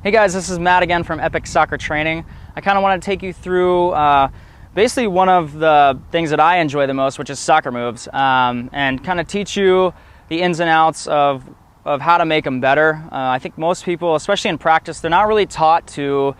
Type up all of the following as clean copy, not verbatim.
Hey guys, this is Matt again from Epic Soccer Training. I kind of want to take you through basically one of the things that I enjoy the most, which is soccer moves, and kind of teach you the ins and outs of how to make them better. I think most people, especially in practice, they're not really taught to,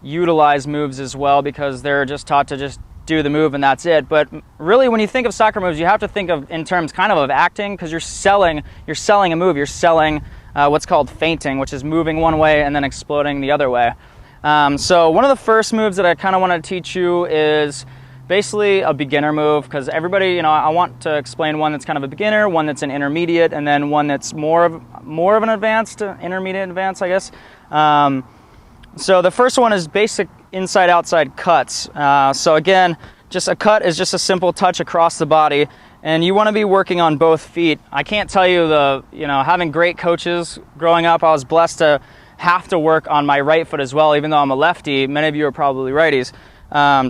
utilize moves as well because they're just taught to just do the move and that's it. But really, when you think of soccer moves, you have to think of in terms kind of acting, because you're selling a move. You're selling what's called feinting, which is moving one way and then exploding the other way. So one of the first moves that I kind of want to teach you is basically a beginner move, because everybody, I want to explain one that's kind of a beginner, one that's an intermediate, and then one that's more of an advanced, intermediate advanced, I guess. So the first one is basic inside-outside cuts. So again, just a cut is just a simple touch across the body, and you want to be working on both feet. I can't tell you having great coaches growing up, I was blessed to have to work on my right foot as well, even though I'm a lefty. Many of you are probably righties.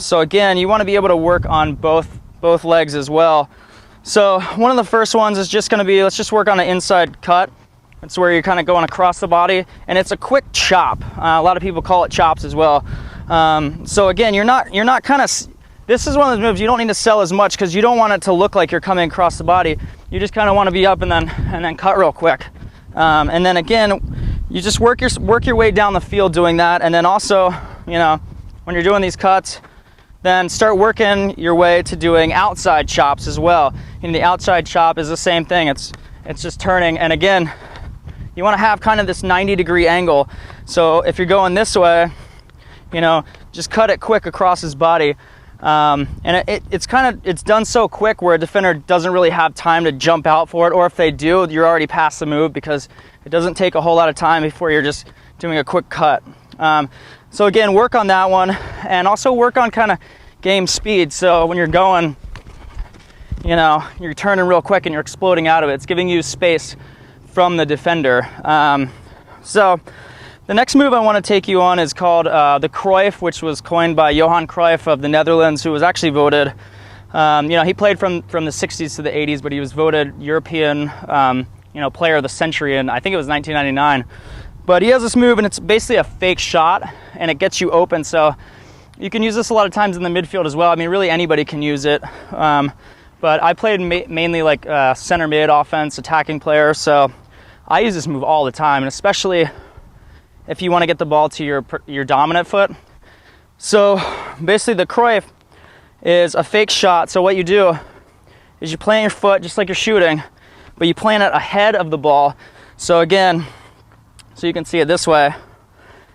So again, you want to be able to work on both legs as well. So one of the first ones is just going to be, let's just work on an inside cut. It's where you're kind of going across the body, and it's a quick chop. A lot of people call it chops as well. So again, you're not kind of, this is one of those moves you don't need to sell as much, because you don't want it to look like you're coming across the body. You just kind of want to be up and then cut real quick. And then again, you just work your way down the field doing that. And then also, when you're doing these cuts, then start working your way to doing outside chops as well. And the outside chop is the same thing. It's just turning. And again, you want to have kind of this 90-degree angle. So if you're going this way, just cut it quick across his body. And it's done so quick where a defender doesn't really have time to jump out for it, or if they do, you're already past the move, because it doesn't take a whole lot of time before you're just doing a quick cut. So again, work on that one, and also work on kind of game speed. So when you're going, you're turning real quick and you're exploding out of it. It's giving you space from the defender. So the next move I want to take you on is called the Cruyff, which was coined by Johan Cruyff of the Netherlands, who was actually voted, he played from the 60s to the 80s, but he was voted European, player of the century in, I think it was 1999. But he has this move, and it's basically a fake shot, and it gets you open. So you can use this a lot of times in the midfield as well. I mean, really anybody can use it. But I played mainly like center mid offense, attacking player. So I use this move all the time, and especially if you want to get the ball to your dominant foot. So basically the Cruyff is a fake shot. So what you do is you plant your foot just like you're shooting, but you plant it ahead of the ball. So again, so you can see it this way.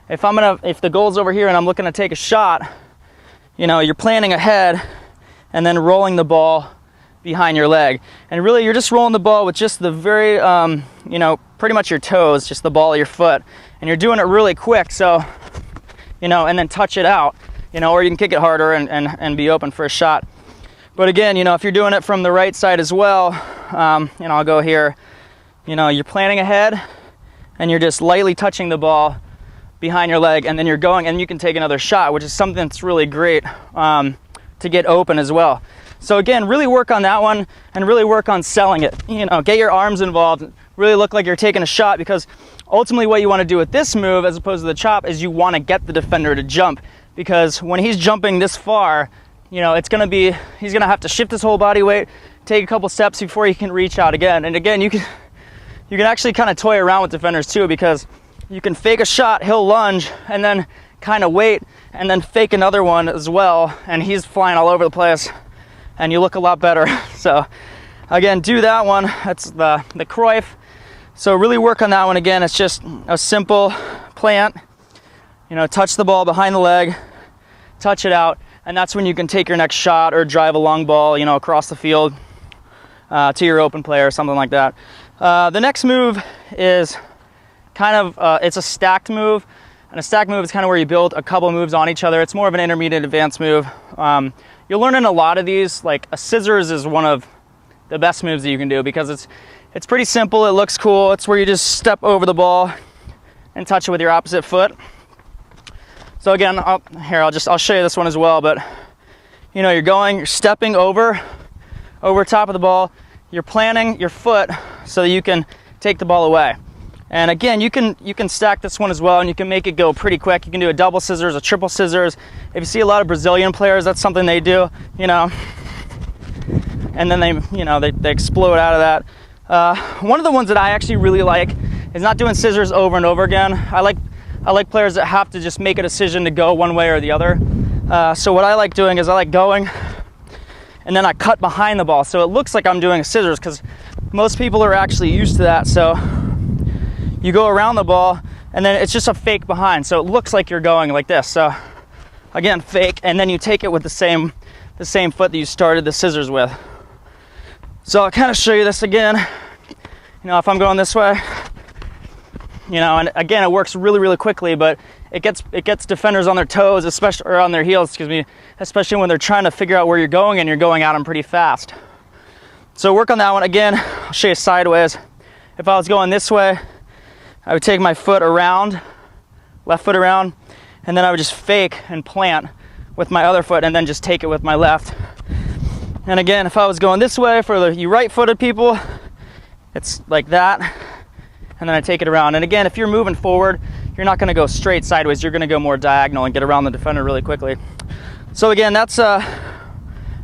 If the goal's over here and I'm looking to take a shot, you're planting ahead and then rolling the ball behind your leg. And really you're just rolling the ball with just the very, pretty much your toes, just the ball of your foot. And you're doing it really quick, so, and then touch it out, or you can kick it harder and be open for a shot. But again, if you're doing it from the right side as well, I'll go here, you're planting ahead and you're just lightly touching the ball behind your leg, and then you're going, and you can take another shot, which is something that's really great to get open as well. So again, really work on that one, and really work on selling it. Get your arms involved, really look like you're taking a shot, because ultimately what you want to do with this move as opposed to the chop is you want to get the defender to jump, because when he's jumping this far, he's going to have to shift his whole body weight, take a couple steps before he can reach out again. And again, you can actually kind of toy around with defenders too, because you can fake a shot, he'll lunge, and then kind of wait, and then fake another one as well, and he's flying all over the place, and you look a lot better. So again, do that one. That's the Cruyff. So really work on that one. Again, it's just a simple plant, touch the ball behind the leg, touch it out, and that's when you can take your next shot or drive a long ball, across the field to your open player or something like that. The next move is kind of, it's a stacked move, and a stacked move is kind of where you build a couple moves on each other. It's more of an intermediate advanced move. You'll learn in a lot of these, like a scissors is one of the best moves that you can do, because it's pretty simple, it looks cool. It's where you just step over the ball and touch it with your opposite foot. So again, I'll show you this one as well, but you're stepping over top of the ball, you're planting your foot so that you can take the ball away. And again, you can stack this one as well, and you can make it go pretty quick. You can do a double scissors, a triple scissors. If you see a lot of Brazilian players, that's something they do, you know, and then they explode out of that. One of the ones that I actually really like is not doing scissors over and over again. I like players that have to just make a decision to go one way or the other. So what I like doing is I like going, and then I cut behind the ball, so it looks like I'm doing scissors, because most people are actually used to that. So you go around the ball, and then it's just a fake behind, so it looks like you're going like this. So again, fake, and then you take it with the same foot that you started the scissors with. So I'll kind of show you this again. You know, if I'm going this way, you know, and again, it works really, really quickly, but it gets defenders on their toes, especially, or on their heels, excuse me, especially when they're trying to figure out where you're going and you're going at them pretty fast. So work on that one. Again, I'll show you sideways. If I was going this way, I would take my foot around, left foot around, and then I would just fake and plant with my other foot, and then just take it with my left. And again, if I was going this way for you right-footed people, it's like that, and then I take it around. And again, if you're moving forward, you're not gonna go straight sideways, you're gonna go more diagonal and get around the defender really quickly. So again, that's I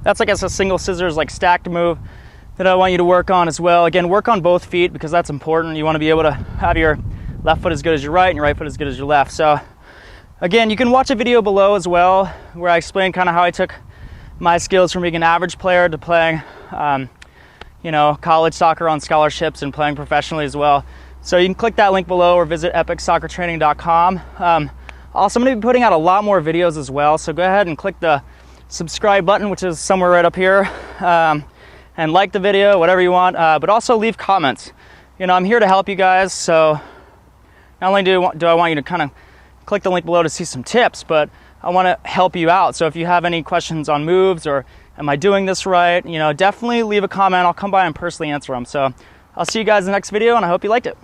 guess a single scissors, like stacked move that I want you to work on as well. Again, work on both feet, because that's important. You want to be able to have your left foot as good as your right and your right foot as good as your left. So again, you can watch a video below as well where I explain kind of how I took my skills from being an average player to playing you know, college soccer on scholarships and playing professionally as well. So you can click that link below or visit epicsoccertraining.com. Also, I'm going to be putting out a lot more videos as well, so go ahead and click the subscribe button, which is somewhere right up here, and like the video, whatever you want, but also leave comments. You know, I'm here to help you guys, so not only do I want you to kind of click the link below to see some tips, but I want to help you out. So if you have any questions on moves, or am I doing this right, you know, definitely leave a comment. I'll come by and personally answer them. So I'll see you guys in the next video, and I hope you liked it.